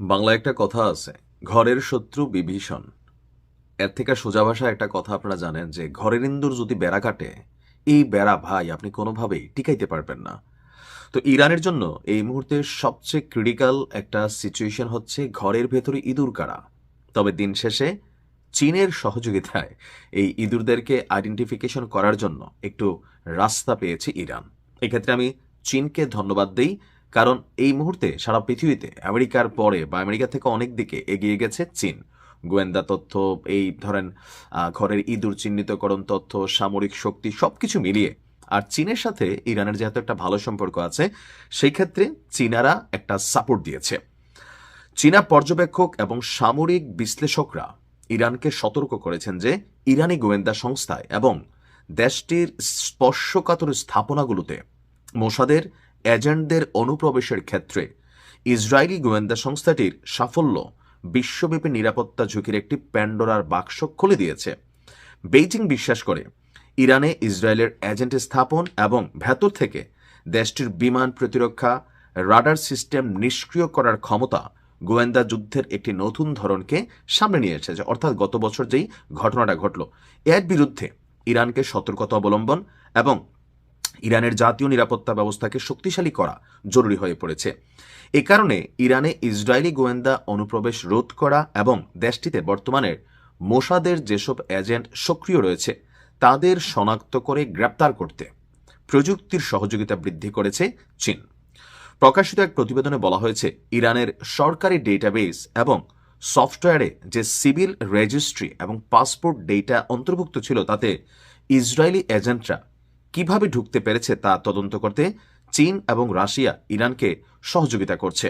বাংলায় একটা কথা আছে, ঘরের শত্রু বিভীষণ। এর থেকে সোজা ভাষায় একটা কথা আপনারা জানেন যে ঘরের ইন্দুর যদি বেড়া কাটে, এই বেড়া ভাই আপনি কোনোভাবেই টিকাইতে পারবেন না। তো ইরানের জন্য এই মুহূর্তে সবচেয়ে ক্রিটিক্যাল একটা সিচুয়েশন হচ্ছে ঘরের ভেতরে ইঁদুর কাড়া। তবে দিন শেষে চীনের সহযোগিতায় এই ইঁদুরদেরকে আইডেন্টিফিকেশন করার জন্য একটু রাস্তা পেয়েছে ইরান। এক্ষেত্রে আমি চীনকে ধন্যবাদ দিই, কারণ এই মুহূর্তে সারা পৃথিবীতে আমেরিকার পরে বা আমেরিকা থেকে অনেক দিকে এগিয়ে গেছে চীন। গোয়েন্দা তথ্য, এই ধরেন ঘরের ইঁদুর চিহ্নিতকরণ তথ্য, সামরিক শক্তি সবকিছু মিলিয়ে। আর চীনের সাথে ইরানের যেহেতু একটা ভালো সম্পর্ক আছে, সেই ক্ষেত্রে চীনারা একটা সাপোর্ট দিয়েছে। চীনা পর্যবেক্ষক এবং সামরিক বিশ্লেষকরা ইরানকে সতর্ক করেছেন যে ইরানি গোয়েন্দা সংস্থায় এবং দেশটির স্পর্শকাতর স্থাপনাগুলোতে মোসাদের এজেন্টদের অনুপ্রবেশের ক্ষেত্রে ইসরায়েলি গোয়েন্দা সংস্থাটির সাফল্য বিশ্বব্যাপী নিরাপত্তা ঝুঁকির একটি প্যান্ডোরার বাক্স খুলে দিয়েছে। বেইজিং বিশ্বাস করে ইরানে ইসরায়েলের এজেন্ট স্থাপন এবং ভেতর থেকে দেশটির বিমান প্রতিরক্ষা, রাডার সিস্টেম নিষ্ক্রিয় করার ক্ষমতা গোয়েন্দা যুদ্ধের একটি নতুন ধরনকে সামনে নিয়ে এসেছে। অর্থাৎ গত বছর যেই ঘটনাটা ঘটল, এর বিরুদ্ধে ইরানকে সতর্কতা অবলম্বন এবং ইরানের জাতীয় নিরাপত্তা ব্যবস্থাকে শক্তিশালী করা জরুরি হয়ে পড়েছে। এ কারণে ইরানে ইসরায়েলি গোয়েন্দা অনুপ্রবেশ রোধ করা এবং দেশটিতে বর্তমানের মোসাদের যেসব এজেন্ট সক্রিয় রয়েছে তাদের শনাক্ত করে গ্রেপ্তার করতে প্রযুক্তির সহযোগিতা বৃদ্ধি করেছে চীন। প্রকাশিত এক প্রতিবেদনে বলা হয়েছে, ইরানের সরকারি ডেটাবেস এবং সফটওয়্যারে যে সিভিল রেজিস্ট্রি এবং পাসপোর্ট ডেটা অন্তর্ভুক্ত ছিল তাতে ইসরায়েলি এজেন্টরা কিভাবে ঢুকতে পেরেছে তা তদন্ত করতে চীন এবং রাশিয়া ইরানকে সহযোগিতা করছে।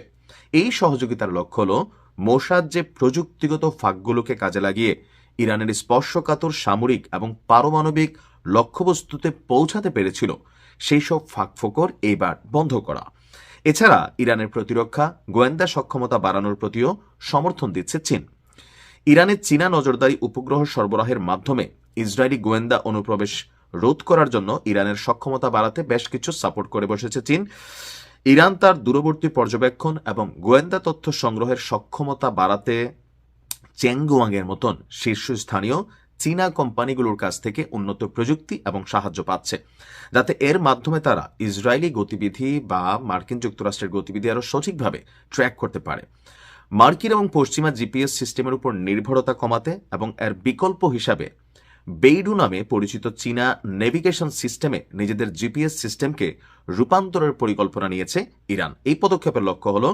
এই সহযোগিতার লক্ষ্য হল মোসাদ যে প্রযুক্তিগত ফাঁকগুলোকে কাজে লাগিয়ে ইরানের স্পর্শকাতর সামরিক এবং পারমাণবিক লক্ষ্যবস্তুতে পৌঁছাতে পেরেছিল সেই সব ফাঁকফোকর এইবার বন্ধ করা। এছাড়া ইরানের প্রতিরক্ষা গোয়েন্দা সক্ষমতা বাড়ানোর প্রতিও সমর্থন দিচ্ছে চীন। ইরানের চীনা নজরদারি উপগ্রহ সরবরাহের মাধ্যমে ইসরায়েলি গোয়েন্দা অনুপ্রবেশ রোধ করার জন্য ইরানের সক্ষমতা বাড়াতে বেশ কিছু সাপোর্ট করে বসেছে চীন। ইরান তার দূরবর্তী পর্যবেক্ষণ এবং গোয়েন্দা তথ্য সংগ্রহের সক্ষমতা বাড়াতে চেংগুয়াংয়ের মতন শীর্ষস্থানীয় চীনা কোম্পানিগুলোর কাছ থেকে উন্নত প্রযুক্তি এবং সাহায্য পাচ্ছে, যাতে এর মাধ্যমে তারা ইসরায়েলি গতিবিধি বা মার্কিন যুক্তরাষ্ট্রের গতিবিধি আরও সঠিকভাবে ট্র্যাক করতে পারে। মার্কিন এবং পশ্চিমা জিপিএস সিস্টেমের উপর নির্ভরতা কমাতে এবং এর বিকল্প হিসাবে বেইডু নামে পরিচিত চীনা নেভিগেশন সিস্টেমে নিজেদের জিপিএস সিস্টেমকে রূপান্তরের পরিকল্পনা নিয়েছে ইরান। এই পদক্ষেপের লক্ষ্য হল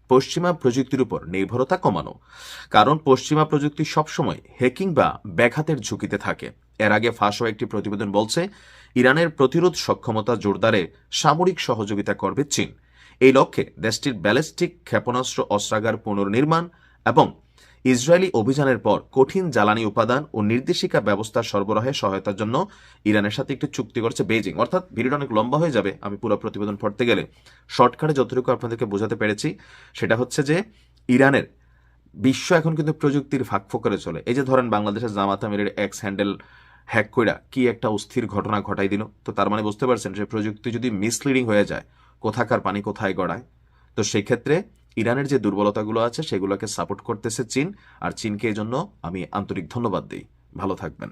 পশ্চিমা প্রযুক্তির উপর নির্ভরতা কমানো, কারণ পশ্চিমা প্রযুক্তি সবসময় হ্যাকিং বা ব্যাঘাতের ঝুঁকিতে থাকে। এর আগে ফাঁস হওয়া একটি প্রতিবেদন বলছে, ইরানের প্রতিরোধ সক্ষমতা জোরদারে সামরিক সহযোগিতা করবে চীন। এই লক্ষ্যে দেশটির ব্যালিস্টিক ক্ষেপণাস্ত্র অস্ত্রাগার পুনর্নির্মাণ এবং ইসরায়েলি অভিযানের পর কঠিন জ্বালানি উপাদান ও নির্দেশিকা ব্যবস্থা সরবরাহে সহায়তার জন্য ইরানের সাথে একটি চুক্তি করেছে বেইজিং। অর্থাৎ ভিডিওটা অনেক লম্বা হয়ে যাবে, আমি পুরো প্রতিবেদন পড়তে গেলে শর্টকাটে যতটুকু আপনাদেরকে বোঝাতে পেরেছি সেটা হচ্ছে যে ইরানের বিশ্ব এখন কিন্তু প্রযুক্তির ফাঁকফোকরে চলে। এই যে ধরেন বাংলাদেশের জামাত আমিরের এক্স হ্যান্ডেল হ্যাক কইরা কি একটা অস্থির ঘটনা ঘটাই দিল, তো তার মানে বুঝতে পারছেন যে প্রযুক্তি যদি মিসলিডিং হয়ে যায় কোথাকার পানি কোথায় গড়ায়। তো সেই ক্ষেত্রে ইরানের যে দুর্বলতাগুলো আছে সেগুলোকে সাপোর্ট করতেছে চীন, আর চীনকে এই জন্য আমি আন্তরিক ধন্যবাদ দিই। ভালো থাকবেন।